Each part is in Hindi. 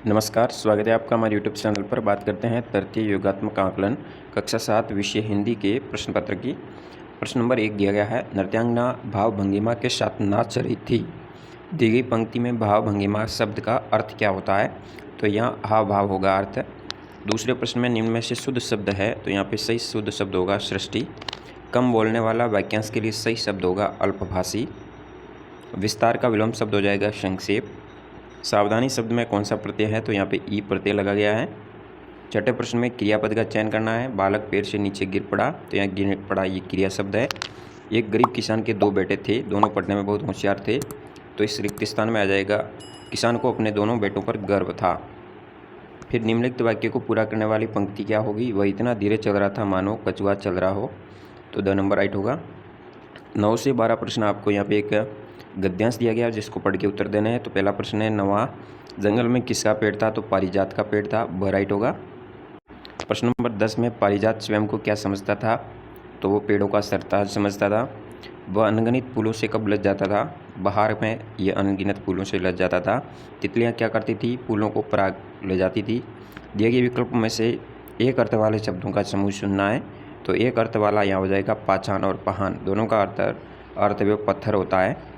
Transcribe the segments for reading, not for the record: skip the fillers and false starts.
नमस्कार, स्वागत है आपका हमारे यूट्यूब चैनल पर। बात करते हैं तृतीय योगात्मक आकलन कक्षा 7 विषय हिंदी के प्रश्न पत्र की। प्रश्न नंबर 1 दिया गया है, नृत्यांगना भाव भंगिमा के साथ नाच रही थी। दी गई पंक्ति में भाव भंगिमा शब्द का अर्थ क्या होता है? तो यहाँ हाव भाव होगा अर्थ। दूसरे प्रश्न में निम्न में से शुद्ध शब्द है, तो यहाँ पे सही शुद्ध शब्द होगा सृष्टि। कम बोलने वाला वाक्यांश के लिए सही शब्द होगा अल्पभाषी। विस्तार का विलोम शब्द हो जाएगा संक्षेप। सावधानी शब्द में कौन सा प्रत्यय है? तो यहाँ पे ई प्रत्यय लगा गया है। छठे प्रश्न में क्रियापद का चयन करना है। बालक पेड़ से नीचे गिर पड़ा, तो यहाँ गिर पड़ा ये क्रिया शब्द है। एक गरीब किसान के 2 बेटे थे, दोनों पढ़ने में बहुत होशियार थे, तो इस रिक्त स्थान में आ जाएगा किसान को अपने दोनों बेटों पर गर्व था। फिर निम्नलिखित वाक्य को पूरा करने वाली पंक्ति क्या होगी? वह इतना धीरे चल रहा था मानो कछुआ चल रहा हो, तो द नंबर राइट होगा। 9 से 12 प्रश्न आपको यहाँ पे एक गद्यांश दिया गया जिसको पढ़ के उत्तर देने हैं। तो पहला प्रश्न है, नवा जंगल में किसका पेड़ था? तो पारिजात का पेड़ था, ब राइट होगा। प्रश्न नंबर 10 में पारिजात स्वयं को क्या समझता था? तो वो पेड़ों का सरताज समझता था। वह अनगिनत फूलों से कब लज जाता था? बहार में ये अनगिनत फूलों से लज जाता था। तितलियाँ क्या करती थी? फूलों को पराग ले जाती थी। दिए गए विकल्प में से एक अर्थ वाले शब्दों का समूह चुनना है। तो एक अर्थ वाला यहाँ हो जाएगा पाछान और पहान, दोनों का अर्थ व पत्थर होता है।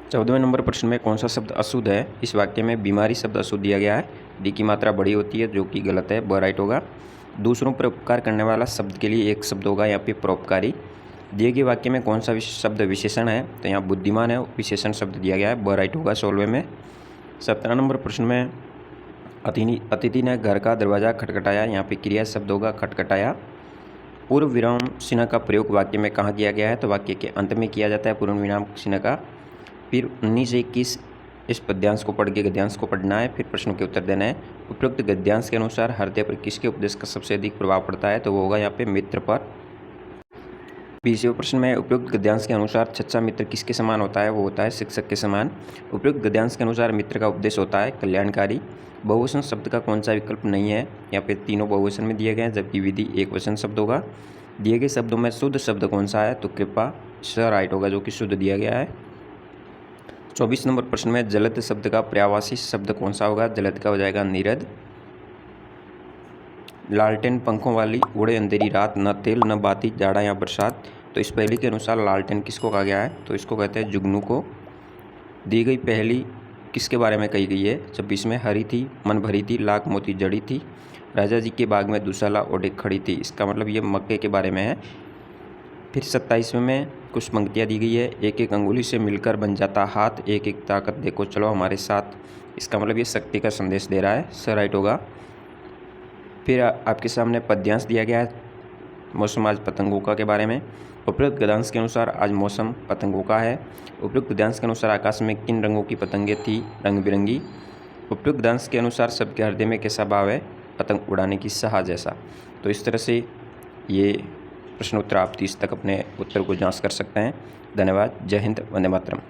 14वें नंबर प्रश्न में कौन सा शब्द अशुद्ध है? इस वाक्य में बीमारी शब्द अशुद्ध दिया गया है। डी की मात्रा बड़ी होती है, जो कि गलत है, ब राइट होगा। दूसरों पर उपकार करने वाला शब्द के लिए एक शब्द होगा यहाँ पे परोपकारी। दिए गए वाक्य में कौन सा शब्द विशेषण है? तो यहाँ बुद्धिमान है, विशेषण शब्द दिया गया है, ब राइट होगा 16वें में। 17 नंबर प्रश्न में अतिथि ने घर का दरवाज़ा खटखटाया, यहाँ पे क्रिया शब्द होगा खटखटाया। पूर्व विराम चिन्ह का प्रयोग वाक्य में कहाँ किया गया है? तो वाक्य के अंत में किया जाता है पूर्व विराम चिन्ह का। फिर 19 से 21 इस पद्यांश को पढ़ के गद्यांश को पढ़ना है, फिर प्रश्नों के उत्तर देना है। उपरोक्त गद्यांश के अनुसार हृदय पर किसके उपदेश का सबसे अधिक प्रभाव पड़ता है? तो वो होगा यहाँ पे मित्र पर। 20वें प्रश्न में उपयुक्त गद्यांश के अनुसार सच्चा मित्र किसके समान होता है? वो होता है शिक्षक के समान। उपयुक्त गद्यांश के अनुसार मित्र का उपदेश होता है कल्याणकारी। बहुवचन शब्द का कौन सा विकल्प नहीं है? यहाँ पे तीनों बहुवचन में दिए गए हैं, जबकि विधि एक वचन शब्द होगा। दिए गए शब्दों में शुद्ध शब्द कौन सा है? तो कृपा स राइट होगा, जो कि शुद्ध दिया गया है। 24 नंबर प्रश्न में जलद शब्द का पर्यायवाची शब्द कौन सा होगा? जलद का हो जाएगा नीरद। लालटेन पंखों वाली उड़े अंधेरी रात, न तेल न बाती जाड़ा या बरसात। तो इस पहली के अनुसार लालटेन किसको कहा गया है? तो इसको कहते हैं जुगनू को। दी गई पहली किसके बारे में कही गई है? 26 में हरी थी, मन भरी थी, लाख मोती जड़ी थी, राजा जी के बाग में दुशाला ओढ़े खड़ी थी। इसका मतलब ये मक्के के बारे में है। फिर 27वें में कुछ पंक्तियाँ दी गई है, एक एक अंगुली से मिलकर बन जाता हाथ, एक एक ताकत देखो चलो हमारे साथ। इसका मतलब ये शक्ति का संदेश दे रहा है, स राइट होगा। फिर आपके सामने पद्यांश दिया गया है मौसम आज पतंगों के बारे में। उपयुक्त गद्यांश के अनुसार आज मौसम पतंगों का है। उपयुक्त गद्यांश के अनुसार आकाश में किन रंगों की पतंगें थी? रंग बिरंगी। उपयुक्त गद्यांश के अनुसार सबके हृदय में कैसा भाव है? पतंग उड़ाने की साह जैसा। तो इस तरह से ये प्रश्नोत्तर आप 30 तक अपने उत्तर को जांच कर सकते हैं। धन्यवाद। जय हिंद, वंदे मातरम।